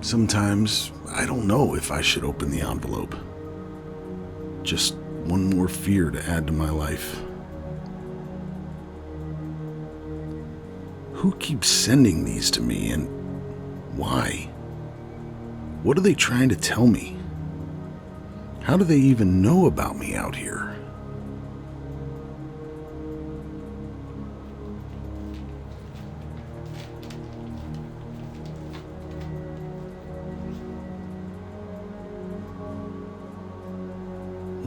Sometimes I don't know if I should open the envelope. Just one more fear to add to my life. Who keeps sending these to me, and why? What are they trying to tell me? How do they even know about me out here?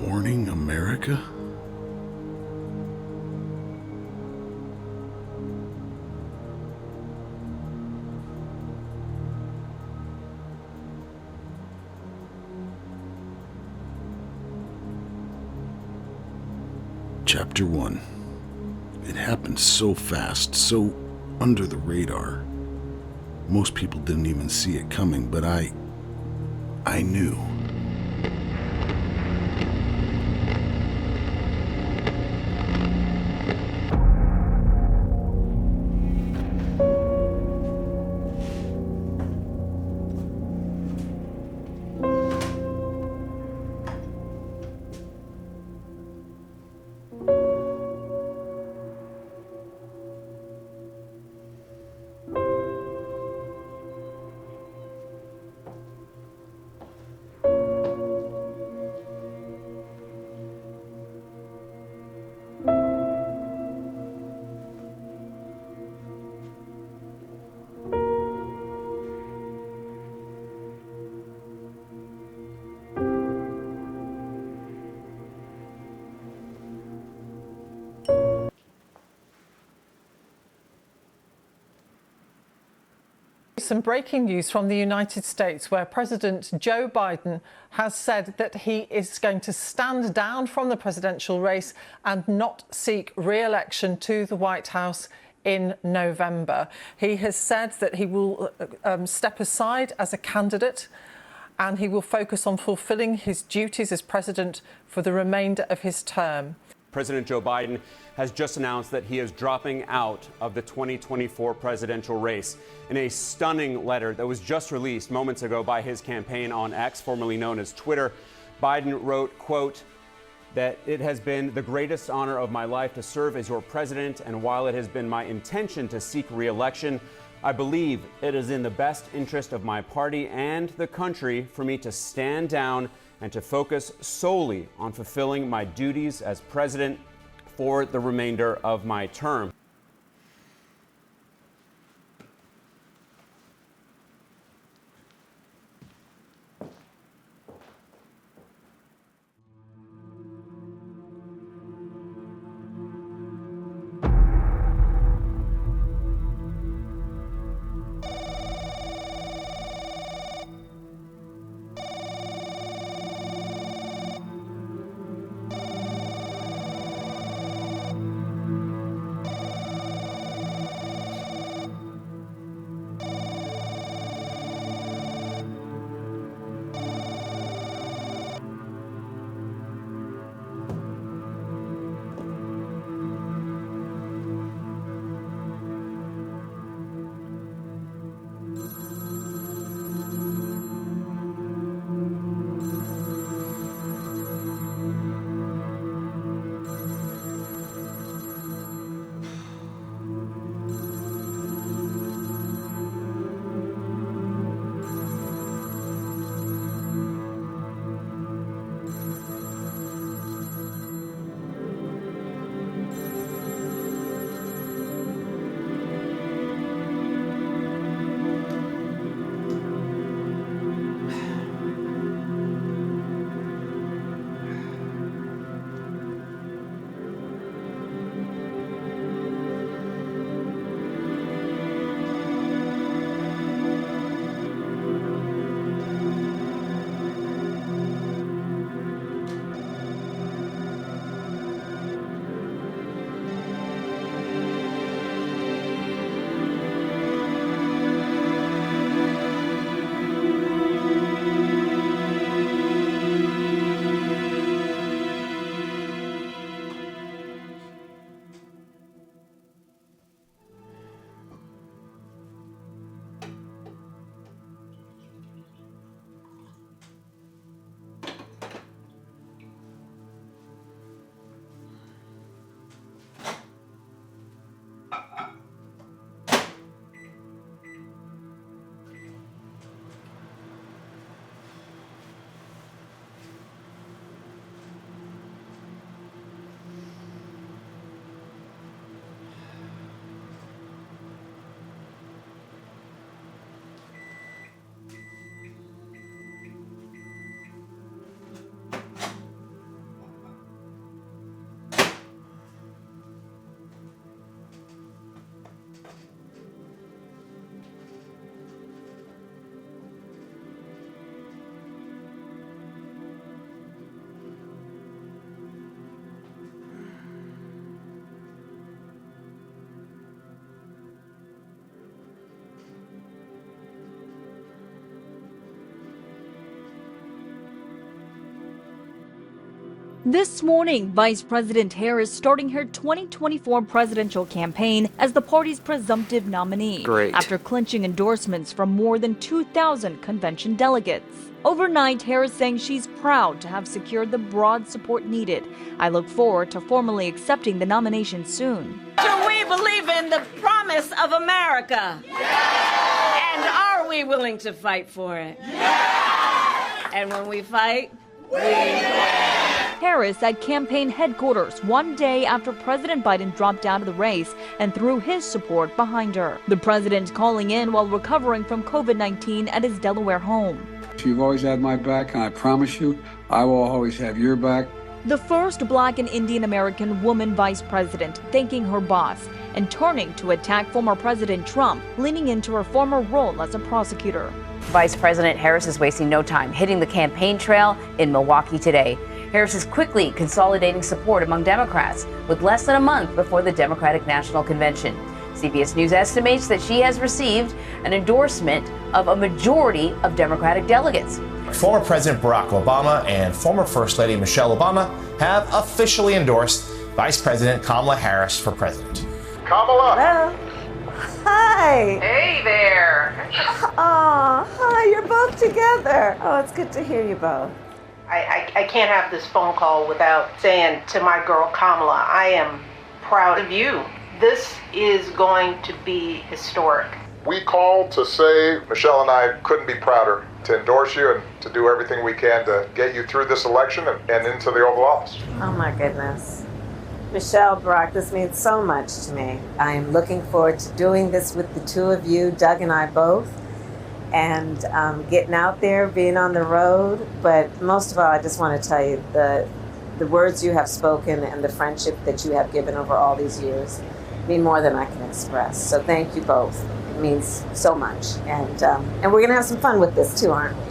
Warning, America? Chapter 1. It happened so fast, so under the radar. Most people didn't even see it coming, but I knew. Some breaking news from the United States, where President Joe Biden has said that he is going to stand down from the presidential race and not seek re-election to the White House in November. He has said that he will step aside as a candidate and he will focus on fulfilling his duties as president for the remainder of his term. President Joe Biden has just announced that he is dropping out of the 2024 presidential race. In a stunning letter that was just released moments ago by his campaign on X, formerly known as Twitter, Biden wrote, quote, that it has been the greatest honor of my life to serve as your president, and while it has been my intention to seek re-election, I believe it is in the best interest of my party and the country for me to stand down and to focus solely on fulfilling my duties as president for the remainder of my term. This morning, Vice President Harris starting her 2024 presidential campaign as the party's presumptive nominee. Great. After clinching endorsements from more than 2,000 convention delegates. Overnight, Harris saying she's proud to have secured the broad support needed. I look forward to formally accepting the nomination soon. Do we believe in the promise of America? Yeah. And are we willing to fight for it? Yeah. And when we fight, we win. Harris at campaign headquarters one day after President Biden dropped out of the race and threw his support behind her. The president calling in while recovering from COVID-19 at his Delaware home. You've always had my back, and I promise you, I will always have your back. The first Black and Indian American woman vice president thanking her boss and turning to attack former President Trump, leaning into her former role as a prosecutor. Vice President Harris is wasting no time hitting the campaign trail in Milwaukee today. Harris is quickly consolidating support among Democrats with less than a month before the Democratic National Convention. CBS News estimates that she has received an endorsement of a majority of Democratic delegates. Former President Barack Obama and former First Lady Michelle Obama have officially endorsed Vice President Kamala Harris for president. Kamala! Hello. Hi. Hey there. Oh, hi, you're both together. Oh, it's good to hear you both. I can't have this phone call without saying to my girl Kamala, I am proud of you. This is going to be historic. We called to say Michelle and I couldn't be prouder to endorse you and to do everything we can to get you through this election and into the Oval Office. Oh my goodness. Michelle, Barack, this means so much to me. I am looking forward to doing this with the two of you, Doug and I both, and getting out there, being on the road. But most of all, I just want to tell you the words you have spoken and the friendship that you have given over all these years mean more than I can express. So thank you both. It means so much. And we're going to have some fun with this too, aren't we?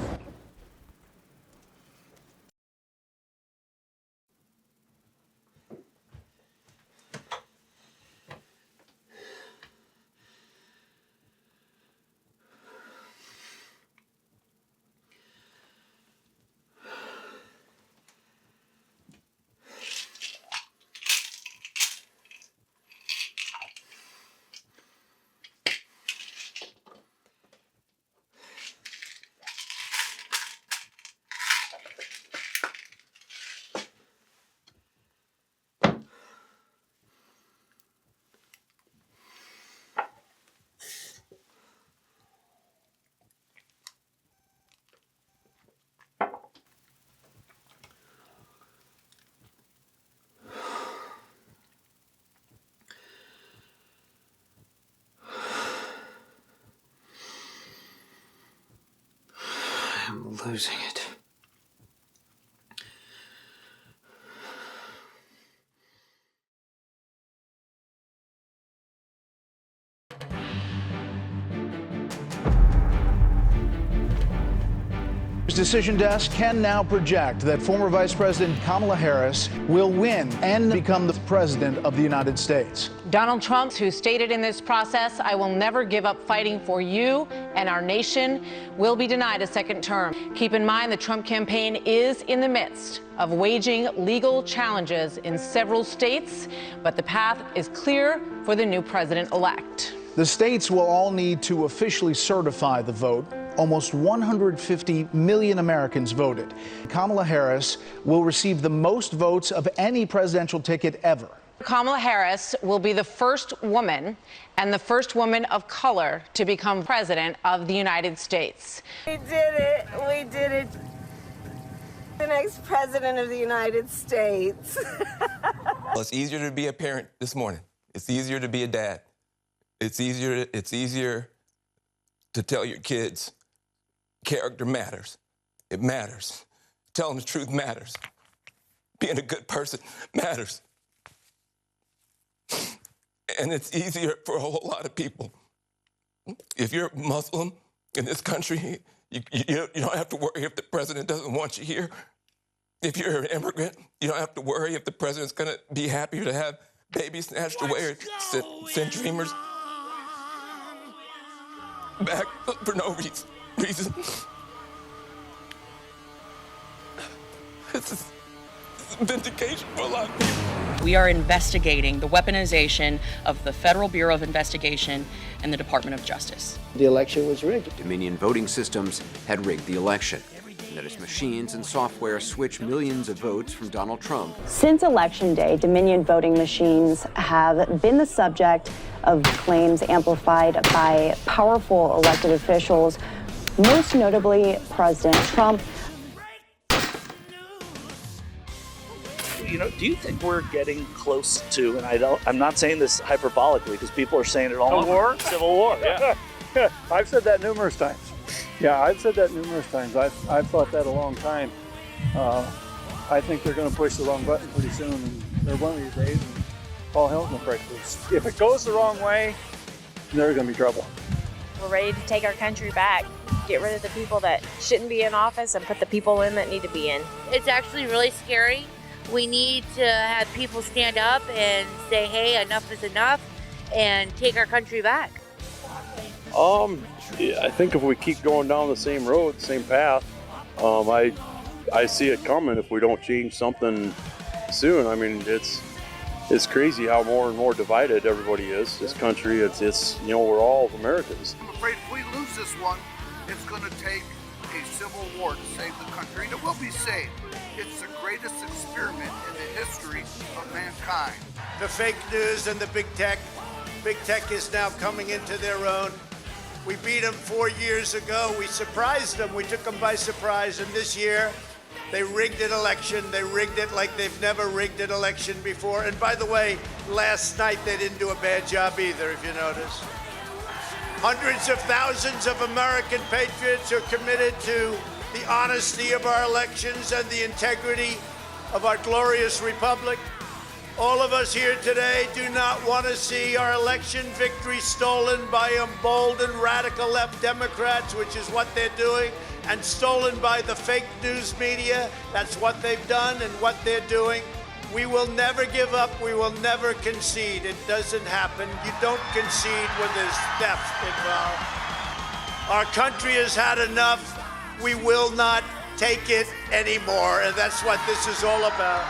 I'm losing it. Decision Desk can now project that former Vice President Kamala Harris will win and become the President of the United States. Donald Trump, who stated in this process, "I will never give up fighting for you and our nation," will be denied a second term. Keep in mind the Trump campaign is in the midst of waging legal challenges in several states, but the path is clear for the new president-elect. The states will all need to officially certify the vote. Almost 150 million Americans voted. Kamala Harris will receive the most votes of any presidential ticket ever. Kamala Harris will be the first woman and the first woman of color to become president of the United States. We did it. We did it. The next president of the United States. Well, it's easier to be a parent this morning. It's easier to be a dad. It's easier to tell your kids character matters. It matters. Telling the truth matters. Being a good person matters. And it's easier for a whole lot of people. If you're Muslim in this country, you don't have to worry if the president doesn't want you here. If you're an immigrant, you don't have to worry if the president's going to be happier to have babies snatched away or send dreamers back for no reason. This is vindication for a lot of people. We are investigating the weaponization of the Federal Bureau of Investigation and the Department of Justice. The election was rigged. Dominion voting systems had rigged the election, and that its machines and software switched millions of votes from Donald Trump. Since Election Day, Dominion voting machines have been the subject of claims amplified by powerful elected officials, most notably President Trump. You know, do you think we're getting close to, and I'm not saying this hyperbolically because people are saying it all over. Civil war, yeah. I've said that numerous times. Yeah, I've said that numerous times. I've thought that a long time. I think they're going to push the wrong button pretty soon, or one of these days, and all hell's going to break loose. If it goes the wrong way, there's going to be trouble. We're ready to take our country back, get rid of the people that shouldn't be in office and put the people in that need to be in. It's actually really scary. We need to have people stand up and say, hey, enough is enough, and take our country back. Yeah, I think if we keep going down the same road, the same path, I see it coming if we don't change something soon. I mean, it's crazy how more and more divided everybody is. This country, it's you know, we're all Americans. I'm afraid if we lose this one, it's going to take a civil war to save the country, and it will be saved. It's the greatest experiment in the history of mankind. The fake news and the big tech is now coming into their own. We beat them 4 years ago. We surprised them. We took them by surprise. And this year, they rigged an election. They rigged it like they've never rigged an election before. And by the way, last night they didn't do a bad job either, if you notice. Hundreds of thousands of American patriots are committed to the honesty of our elections and the integrity of our glorious republic. All of us here today do not want to see our election victory stolen by emboldened radical left Democrats, which is what they're doing, and stolen by the fake news media. That's what they've done and what they're doing. We will never give up. We will never concede. It doesn't happen. You don't concede when there's theft involved. Our country has had enough. We will not take it anymore, and that's what this is all about.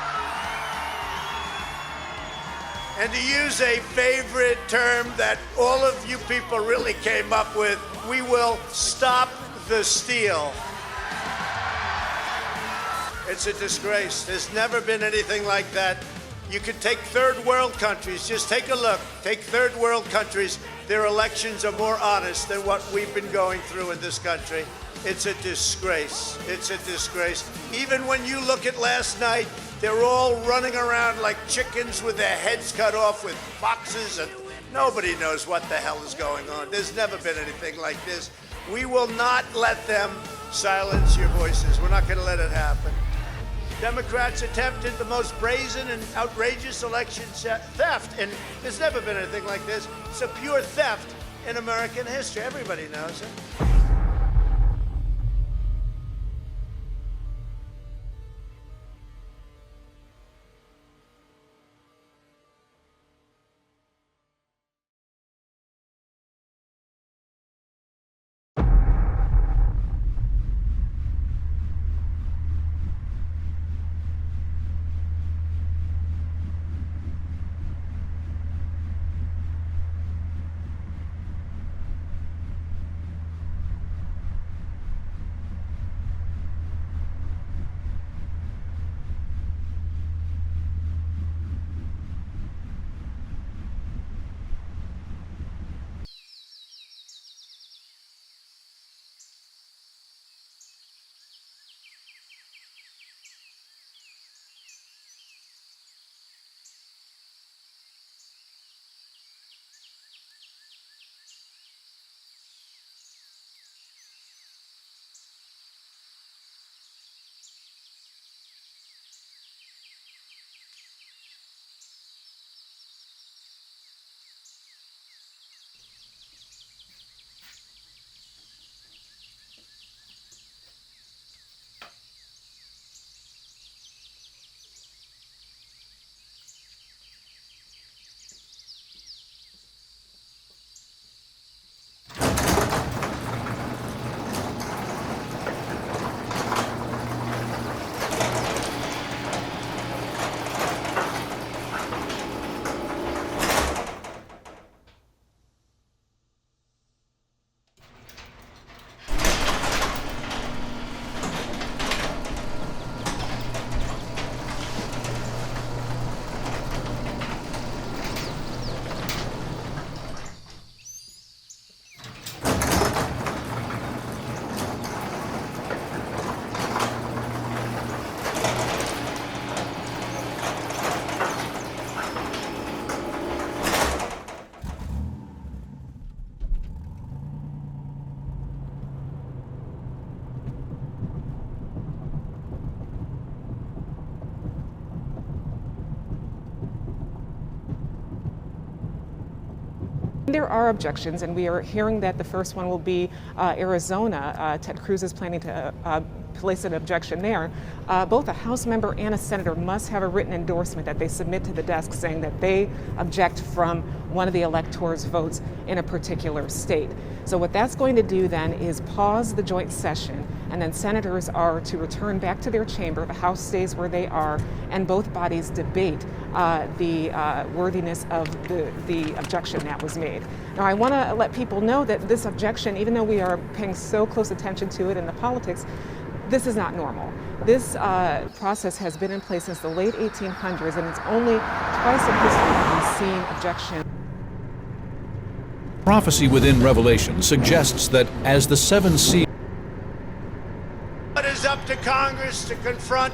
And to use a favorite term that all of you people really came up with, we will stop the steal. It's a disgrace. There's never been anything like that. You could take third world countries, just take a look. Take third world countries, their elections are more honest than what we've been going through in this country. It's a disgrace. It's a disgrace. Even when you look at last night, they're all running around like chickens with their heads cut off with boxes, and nobody knows what the hell is going on. There's never been anything like this. We will not let them silence your voices. We're not going to let it happen. Democrats attempted the most brazen and outrageous election theft, and there's never been anything like this. It's a pure theft in American history. Everybody knows it. There are objections, and we are hearing that the first one will be Arizona. Ted Cruz is planning to place an objection there. Both a House member and a senator must have a written endorsement that they submit to the desk saying that they object from one of the electors' votes in a particular state. So what that's going to do then is pause the joint session, and then senators are to return back to their chamber. The House stays where they are, and both bodies debate the worthiness of the objection that was made. Now, I want to let people know that this objection, even though we are paying so close attention to it in the politics, this is not normal. This process has been in place since the late 1800s, and it's only twice in history that we've seen objection. Prophecy within Revelation suggests that as the seven seals. It is up to Congress to confront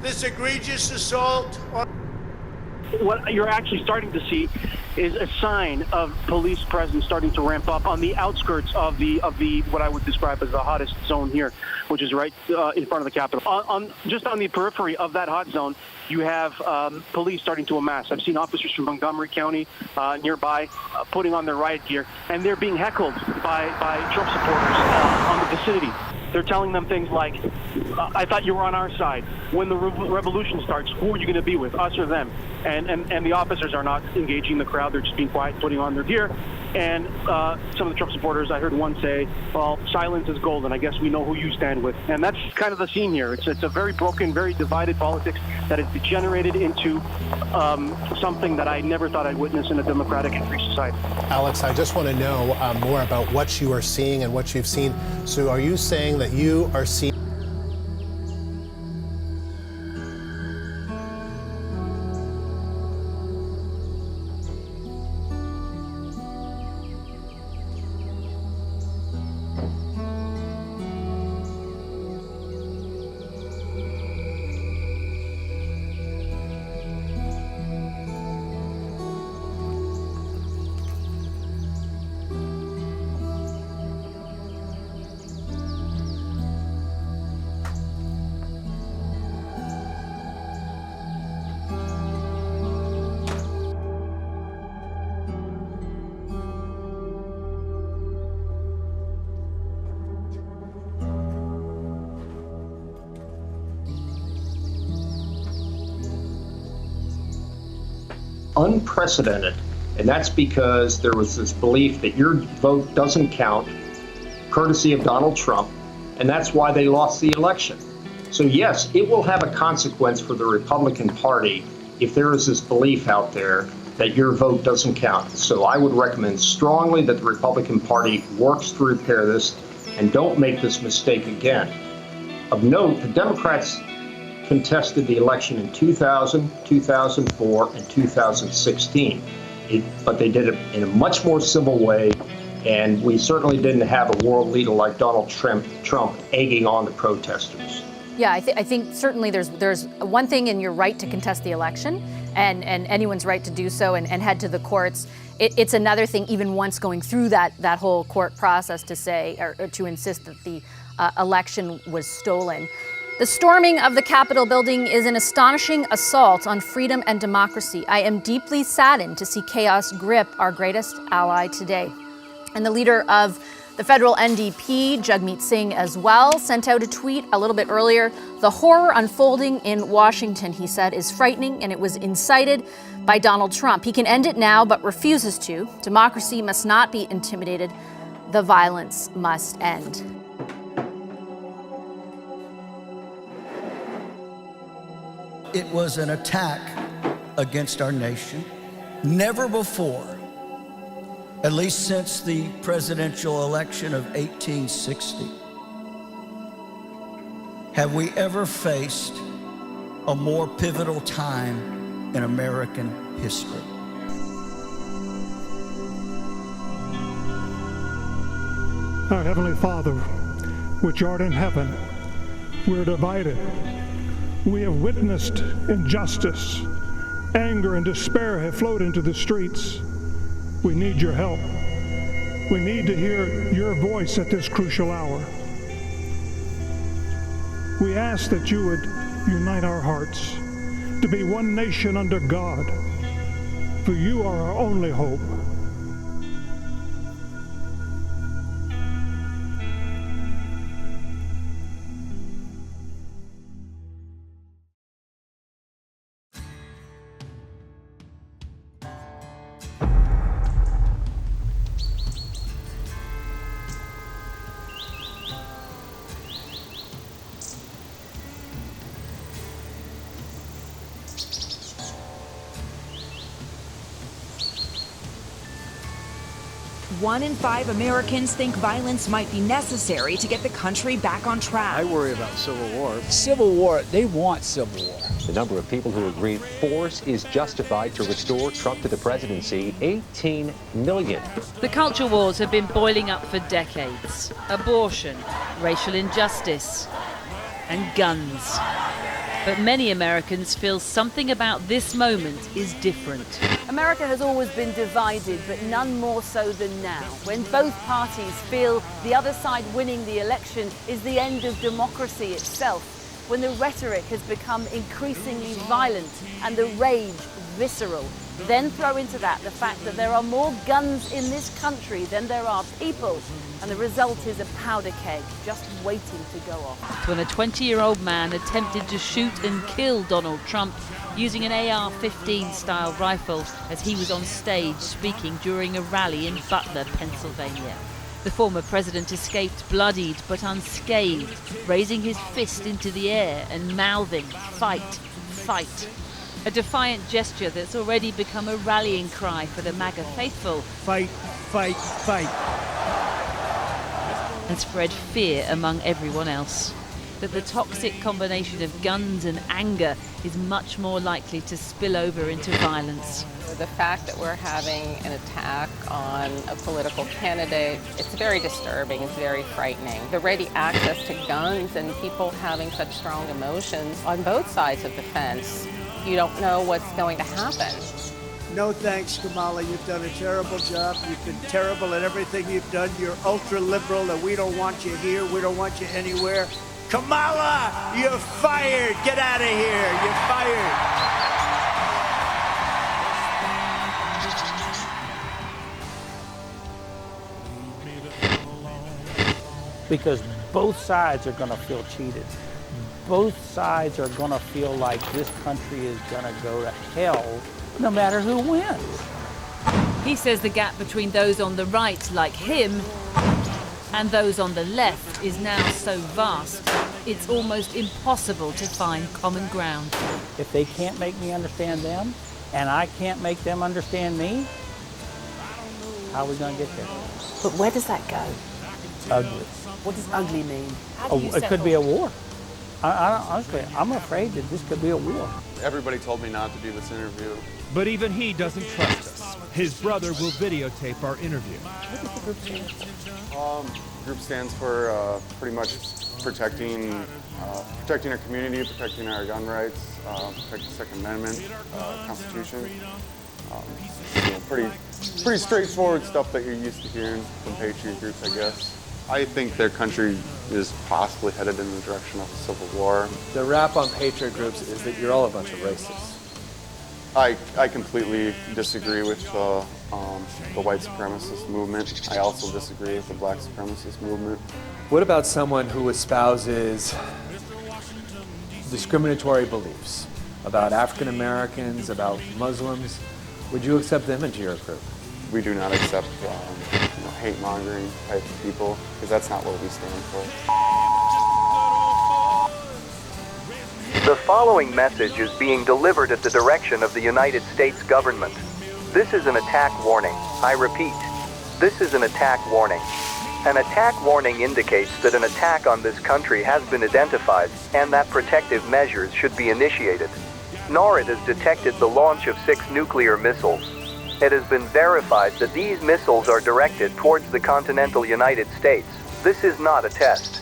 this egregious assault on. What you're actually starting to see is a sign of police presence starting to ramp up on the outskirts of the what I would describe as the hottest zone here, which is right in front of the Capitol. Just on the periphery of that hot zone, you have police starting to amass. I've seen officers from Montgomery County nearby putting on their riot gear, and they're being heckled by Trump supporters on the vicinity. They're telling them things like, I thought you were on our side. When the revolution starts, who are you going to be with, us or them? And the officers are not engaging the crowd. They're just being quiet, putting on their gear. And some of the Trump supporters, I heard one say, well, silence is golden. I guess we know who you stand with. And that's kind of the scene here. It's a very broken, very divided politics that has degenerated into something that I never thought I'd witness in a democratic and free society. Alex, I just want to know more about what you are seeing and what you've seen. So are you saying that you are seeing unprecedented, and that's because there was this belief that your vote doesn't count, courtesy of Donald Trump, and that's why they lost the election. So yes, it will have a consequence for the Republican Party if there is this belief out there that your vote doesn't count. So I would recommend strongly that the Republican Party works to repair this and don't make this mistake again. Of note, the Democrats contested the election in 2000, 2004, and 2016. But they did it in a much more civil way, and we certainly didn't have a world leader like Donald Trump egging on the protesters. Yeah, I think certainly there's one thing in your right to contest the election and anyone's right to do so and head to the courts. It's another thing, even once going through that whole court process, to say or to insist that the election was stolen. The storming of the Capitol building is an astonishing assault on freedom and democracy. I am deeply saddened to see chaos grip our greatest ally today. And the leader of the federal NDP, Jagmeet Singh, as well, sent out a tweet a little bit earlier. The horror unfolding in Washington, he said, is frightening, and it was incited by Donald Trump. He can end it now, but refuses to. Democracy must not be intimidated. The violence must end. It was an attack against our nation. Never before, at least since the presidential election of 1860, have we ever faced a more pivotal time in American history. Our Heavenly Father, which art in heaven, we're divided. We have witnessed injustice. Anger and despair have flowed into the streets. We need your help. We need to hear your voice at this crucial hour. We ask that you would unite our hearts to be one nation under God, for you are our only hope. 1 in 5 Americans think violence might be necessary to get the country back on track. I worry about civil war. Civil war, they want civil war. The number of people who agree force is justified to restore Trump to the presidency, 18 million. The culture wars have been boiling up for decades. Abortion, racial injustice, and guns. But many Americans feel something about this moment is different. America has always been divided, but none more so than now, when both parties feel the other side winning the election is the end of democracy itself, when the rhetoric has become increasingly violent and the rage visceral. Then throw into that the fact that there are more guns in this country than there are people, and the result is a powder keg just waiting to go off. When a 20-year-old man attempted to shoot and kill Donald Trump using an AR-15 style rifle as he was on stage speaking during a rally in Butler, Pennsylvania. The former president escaped bloodied but unscathed, raising his fist into the air and mouthing, "Fight, fight." A defiant gesture that's already become a rallying cry for the MAGA faithful. Fight, fight, fight. And spread fear among everyone else. That the toxic combination of guns and anger is much more likely to spill over into violence. The fact that we're having an attack on a political candidate, it's very disturbing, it's very frightening. The ready access to guns and people having such strong emotions on both sides of the fence, you don't know what's going to happen. No thanks, Kamala. You've done a terrible job. You've been terrible at everything you've done. You're ultra-liberal, and we don't want you here. We don't want you anywhere. Kamala, you're fired. Get out of here. You're fired. Because both sides are going to feel cheated. Both sides are going to feel like this country is going to go to hell no matter who wins. He says the gap between those on the right, like him, and those on the left is now so vast, it's almost impossible to find common ground. If they can't make me understand them, and I can't make them understand me, how are we going to get there? But where does that go? Ugly. What does ugly mean? It could be a war. Honestly, I'm afraid that this could be a war. Everybody told me not to do this interview. But even he doesn't trust us. His brother will videotape our interview. What does the group stand? Group stands for pretty much protecting our community, protecting our gun rights, protecting the Second Amendment, Constitution. Pretty straightforward stuff that you're used to hearing from patriot groups, I guess. I think their country is possibly headed in the direction of a civil war. The rap on patriot groups is that you're all a bunch of racists. I completely disagree with the white supremacist movement. I also disagree with the black supremacist movement. What about someone who espouses discriminatory beliefs about African Americans, about Muslims? Would you accept them into your group? We do not accept hate-mongering type of people, because that's not what we stand for. The following message is being delivered at the direction of the United States government. This is an attack warning. I repeat, this is an attack warning. An attack warning indicates that an attack on this country has been identified and that protective measures should be initiated. NORAD has detected the launch of 6 nuclear missiles. It has been verified that these missiles are directed towards the continental United States. This is not a test.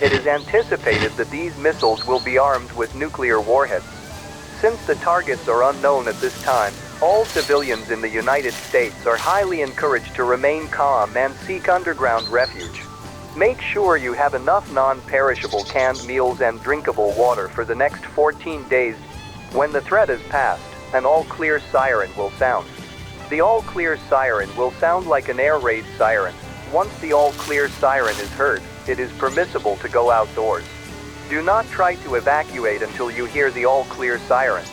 It is anticipated that these missiles will be armed with nuclear warheads. Since the targets are unknown at this time, all civilians in the United States are highly encouraged to remain calm and seek underground refuge. Make sure you have enough non-perishable canned meals and drinkable water for the next 14 days. When the threat is passed, an all-clear siren will sound. The all-clear siren will sound like an air raid siren. Once the all-clear siren is heard, it is permissible to go outdoors. Do not try to evacuate until you hear the all-clear siren.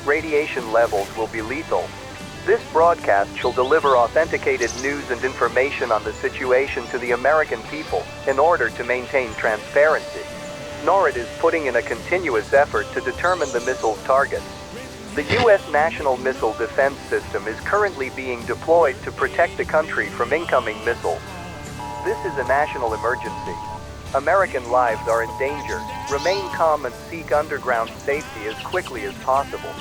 Radiation levels will be lethal. This broadcast shall deliver authenticated news and information on the situation to the American people in order to maintain transparency. NORAD is putting in a continuous effort to determine the missile's targets. The U.S. National Missile Defense System is currently being deployed to protect the country from incoming missiles. This is a national emergency. American lives are in danger. Remain calm and seek underground safety as quickly as possible.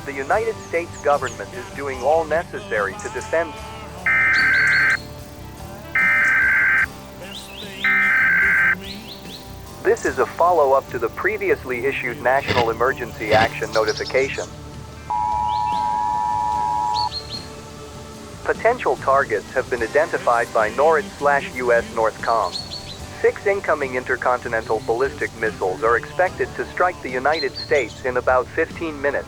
The United States government is doing all necessary to defend. This is a follow-up to the previously issued National Emergency Action Notification. Potential targets have been identified by NORAD/US Northcom. 6 incoming intercontinental ballistic missiles are expected to strike the United States in about 15 minutes.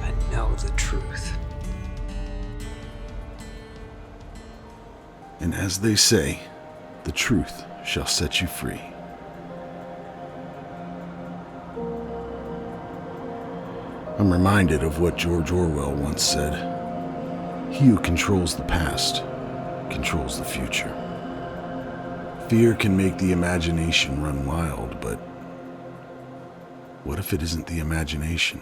I know the truth. And as they say, the truth shall set you free. I'm reminded of what George Orwell once said. He who controls the past controls the future. Fear can make the imagination run wild, but what if it isn't the imagination